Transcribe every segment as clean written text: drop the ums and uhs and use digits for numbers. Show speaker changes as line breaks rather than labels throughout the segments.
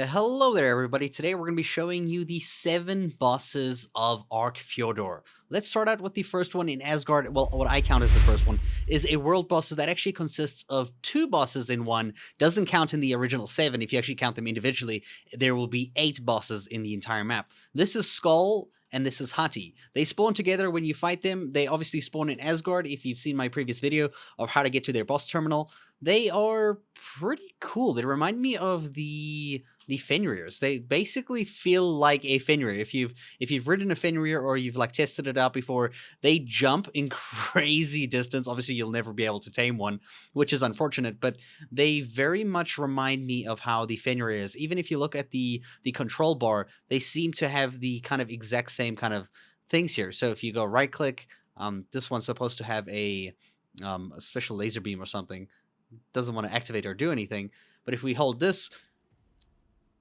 Hello there, everybody. Today we're going to be showing you the 7 bosses of Ark Fjordur. Let's start out with the first one in Asgard. Well, what I count as the first one is a world boss that actually consists of 2 bosses in one. Doesn't count in the original 7. If you actually count them individually, there will be 8 bosses in the entire map. This is Skoll and this is Hati. They spawn together when you fight them. They obviously spawn in Asgard. If you've seen my previous video of how to get to their boss terminal, they are pretty cool. They remind me of the Fenrirs. They basically feel like a Fenrir. If you've ridden a Fenrir or you've like tested it out before, they jump in crazy distance. Obviously, you'll never be able to tame one, which is unfortunate, but they very much remind me of how the Fenrir is. Even if you look at the control bar, they seem to have the kind of exact same kind of things here. So if you go right click, this one's supposed to have a special laser beam or something. Doesn't want to activate or do anything, but if we hold this,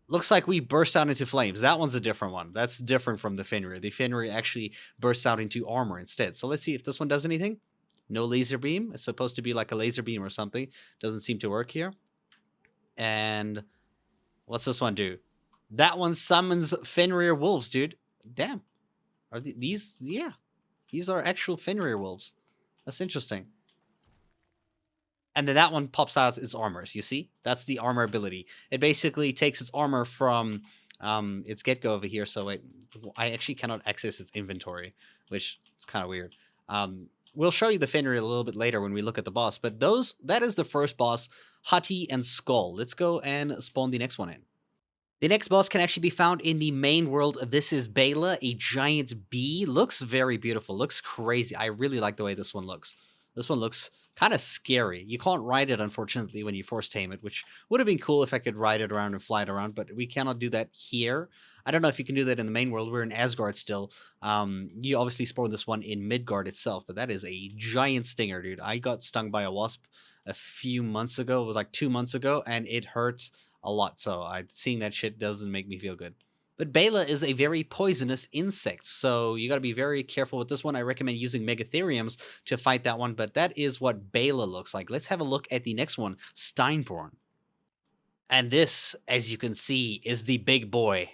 looks like we burst out into flames. That one's a different one. That's different from the Fenrir. The Fenrir actually bursts out into armor instead. So let's see if this one does anything. No laser beam. It's supposed to be like a laser beam or something. Doesn't seem to work here. And what's this one do? That one summons Fenrir wolves, dude. Damn. Are these? Yeah. These are actual Fenrir wolves. That's interesting. And then that one pops out its armors, you see? That's the armor ability. It basically takes its armor from its get-go over here. So I actually cannot access its inventory, which is kind of weird. We'll show you the Fenrir a little bit later when we look at the boss. But that is the first boss, Hati and Skoll. Let's go and spawn the next one in. The next boss can actually be found in the main world. This is Baya, a giant bee. Looks very beautiful. Looks crazy. I really like the way this one looks. This one looks kind of scary. You can't ride it, unfortunately, when you force tame it, which would have been cool if I could ride it around and fly it around, but we cannot do that here. I don't know if you can do that in the main world. We're in Asgard still. You obviously spawn this one in Midgard itself, but that is a giant stinger, dude. I got stung by a wasp a few months ago. It was like 2 months ago, and it hurt a lot, so seeing that shit doesn't make me feel good. But Baya is a very poisonous insect, so you got to be very careful with this one. I recommend using Megatheriums to fight that one, but that is what Baya looks like. Let's have a look at the next one, Steinborn. And this, as you can see, is the big boy.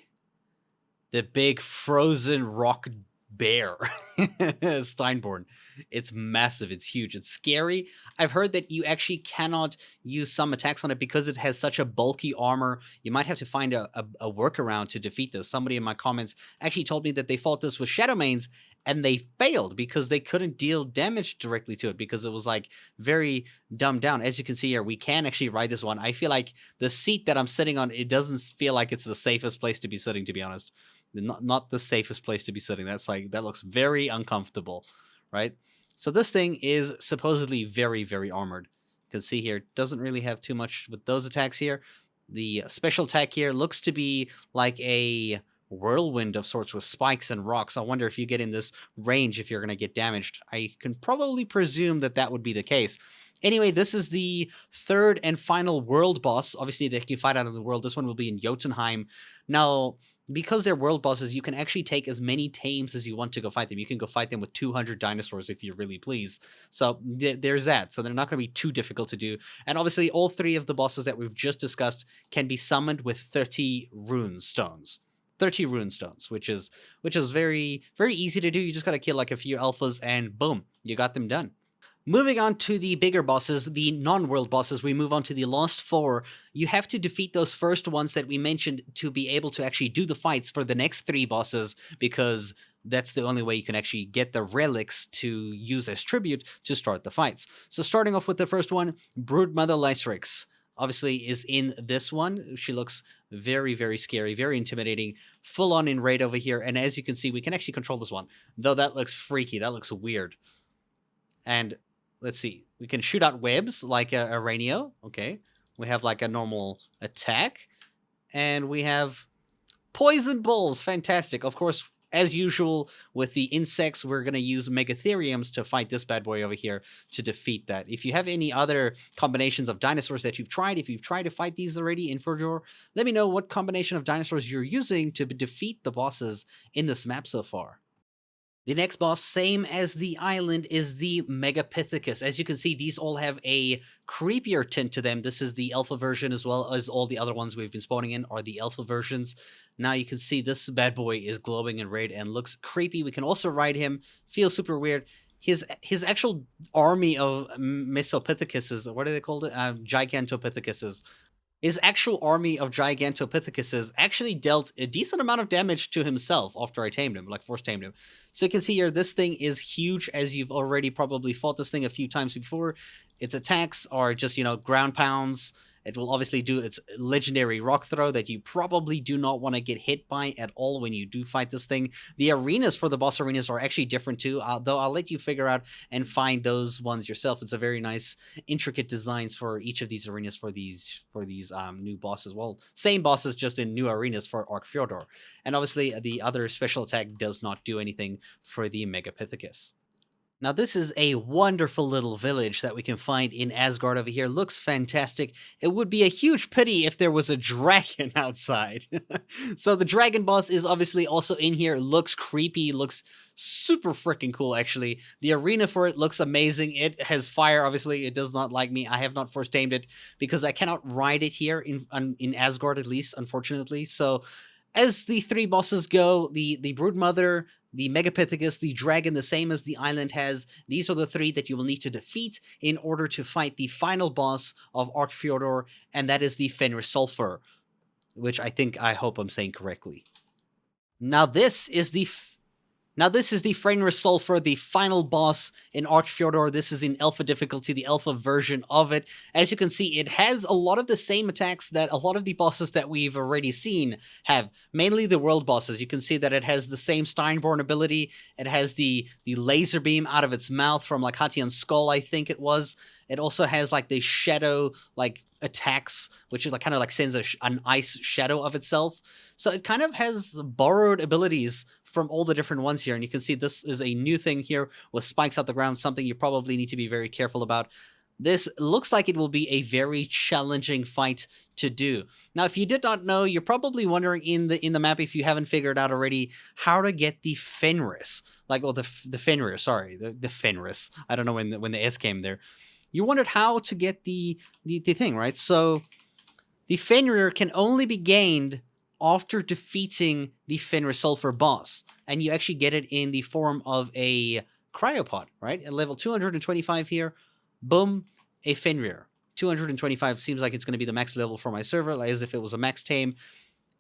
The big frozen rock bear. Steinborn. It's massive. It's huge. It's scary. I've heard that you actually cannot use some attacks on it because it has such a bulky armor. You might have to find a workaround to defeat this. Somebody in my comments actually told me that they fought this with Shadow Mains and they failed because they couldn't deal damage directly to it because it was like very dumbed down. As you can see here, we can actually ride this one. I feel like the seat that I'm sitting on, it doesn't feel like it's the safest place to be sitting, to be honest. Not the safest place to be sitting. That looks very uncomfortable, right? So this thing is supposedly very, very armored. You can see here, it doesn't really have too much with those attacks here. The special attack here looks to be like a whirlwind of sorts with spikes and rocks. I wonder if you get in this range if you're going to get damaged. I can probably presume that that would be the case. Anyway, this is the third and final world boss. Obviously, they can fight out of the world. This one will be in Jotunheim. Now, because they're world bosses, you can actually take as many tames as you want to go fight them. You can go fight them with 200 dinosaurs if you really please. So there's that. So they're not going to be too difficult to do. And obviously, all 3 of the bosses that we've just discussed can be summoned with 30 runestones. 30 runestones, which is very, very easy to do. You just got to kill like a few alphas and boom, you got them done. Moving on to the bigger bosses, the non-world bosses, we move on to the last 4. You have to defeat those first ones that we mentioned to be able to actually do the fights for the next 3 bosses, because that's the only way you can actually get the relics to use as tribute to start the fights. So starting off with the first one, Broodmother Lysrix. Obviously is in this one. She looks very, very scary, very intimidating, full on in raid over here. And as you can see, we can actually control this one, though that looks freaky. That looks weird. And let's see. We can shoot out webs like a Ranio. Okay. We have like a normal attack. And we have poison balls. Fantastic. Of course, as usual with the insects, we're going to use Megatheriums to fight this bad boy over here to defeat that. If you have any other combinations of dinosaurs that you've tried, if you've tried to fight these already in Fjordur, let me know what combination of dinosaurs you're using to defeat the bosses in this map so far. The next boss, same as the island, is the Megapithecus. As you can see, these all have a creepier tint to them. This is the alpha version, as well as all the other ones we've been spawning in are the alpha versions. Now you can see this bad boy is glowing in red and looks creepy. We can also ride him. Feels super weird. His actual army of Mesopithecus, what are they called? Gigantopithecus. His actual army of Gigantopithecus actually dealt a decent amount of damage to himself after I tamed him, like force tamed him. So you can see here, this thing is huge, as you've already probably fought this thing a few times before. Its attacks are just, you know, ground pounds. It will obviously do its legendary rock throw that you probably do not want to get hit by at all when you do fight this thing. The arenas for the boss arenas are actually different too, though I'll let you figure out and find those ones yourself. It's a very nice, intricate designs for each of these arenas for these new bosses. Well, same bosses, just in new arenas for Ark Fjordur. And obviously, the other special attack does not do anything for the Megapithecus. Now, this is a wonderful little village that we can find in Asgard over here. Looks fantastic. It would be a huge pity if there was a dragon outside. So the dragon boss is obviously also in here. Looks creepy. Looks super freaking cool, actually. The arena for it looks amazing. It has fire, obviously. It does not like me. I have not force tamed it because I cannot ride it here in Asgard, at least, unfortunately. So as the three bosses go, the Broodmother, the Megapithecus, the dragon, the same as the island has, these are the three that you will need to defeat in order to fight the final boss of Ark Fjordur, and that is the Fenrisulfr, which I hope I'm saying correctly. Now this is the Fenrisulfr, the final boss in Ark Fjordur. This is in alpha difficulty, the alpha version of it. As you can see, it has a lot of the same attacks that a lot of the bosses that we've already seen have, mainly the world bosses. You can see that it has the same Steinborn ability. It has the laser beam out of its mouth from like Hati and Skoll, I think it was. It also has like the shadow like attacks, which is like kind of like sends an ice shadow of itself. So it kind of has borrowed abilities from all the different ones here. And you can see this is a new thing here with spikes out the ground, something you probably need to be very careful about. This looks like it will be a very challenging fight to do. Now, if you did not know, you're probably wondering in the map, if you haven't figured out already, how to get the Fenris. Like, oh, the Fenrir, sorry, the Fenris. I don't know when the S came there. You wondered how to get the thing, right? So the Fenrir can only be gained after defeating the Fenrisulfr boss. And you actually get it in the form of a cryopod, right? At level 225 here, boom, a Fenrir. 225 seems like it's going to be the max level for my server, like as if it was a max tame.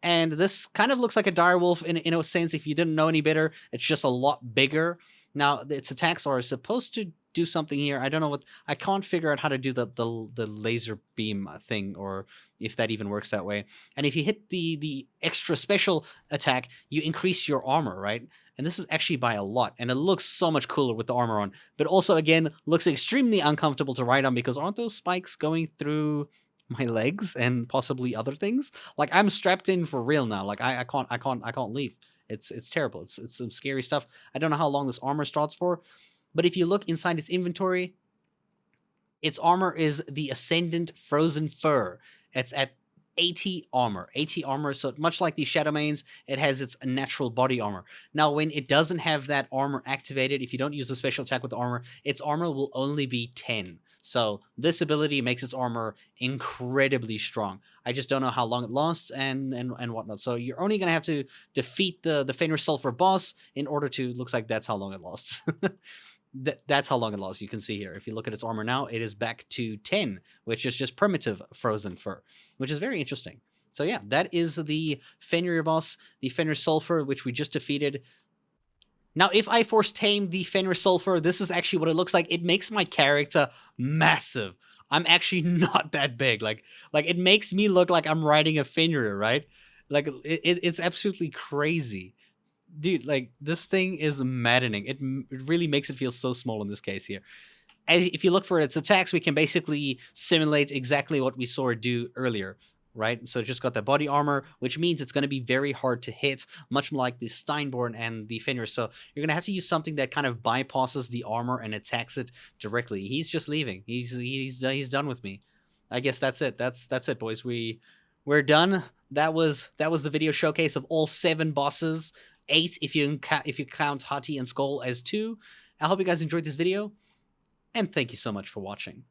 And this kind of looks like a direwolf in a sense. If you didn't know any better, it's just a lot bigger. Now, its attacks are supposed to do something here. I don't know what, I can't figure out how to do the laser beam thing, or if that even works that way. And if you hit the extra special attack, you increase your armor, right? And this is actually by a lot, and it looks so much cooler with the armor on. But also, again, looks extremely uncomfortable to ride on, because aren't those spikes going through my legs and possibly other things? Like, I'm strapped in for real now. Like, I can't leave. It's terrible. It's some scary stuff. I don't know how long this armor starts for, but if you look inside its inventory, its armor is the Ascendant Frozen Fur. It's at 80 armor. 80 armor, so much like the Shadowmanes, it has its natural body armor. Now, when it doesn't have that armor activated, if you don't use the special attack with the armor, its armor will only be 10. So this ability makes its armor incredibly strong. I just don't know how long it lasts and whatnot. So you're only going to have to defeat the Fenrisulfr boss in order to, looks like that's how long it lasts. That's how long it lasts. You can see here, if you look at its armor now, it is back to 10, which is just primitive frozen fur, which is very interesting. So yeah, that is the Fenrir boss, the Fenrisulfr, which we just defeated. Now, if I force tame the Fenrisulfr, this is actually what it looks like. It makes my character massive. I'm actually not that big. Like it makes me look like I'm riding a Fenrir, right? Like it's absolutely crazy. Dude, like, this thing is maddening. It really makes it feel so small in this case here. If you look for its attacks, we can basically simulate exactly what we saw it do earlier, right? So it just got the body armor, which means it's going to be very hard to hit, much like the Steinborn and the Fenrir. So you're going to have to use something that kind of bypasses the armor and attacks it directly. He's just leaving. He's done with me. I guess that's it. That's it, boys. We're done. That was the video showcase of all 7 bosses. 8 if you count Hati and Skoll as 2. I hope you guys enjoyed this video, and thank you so much for watching.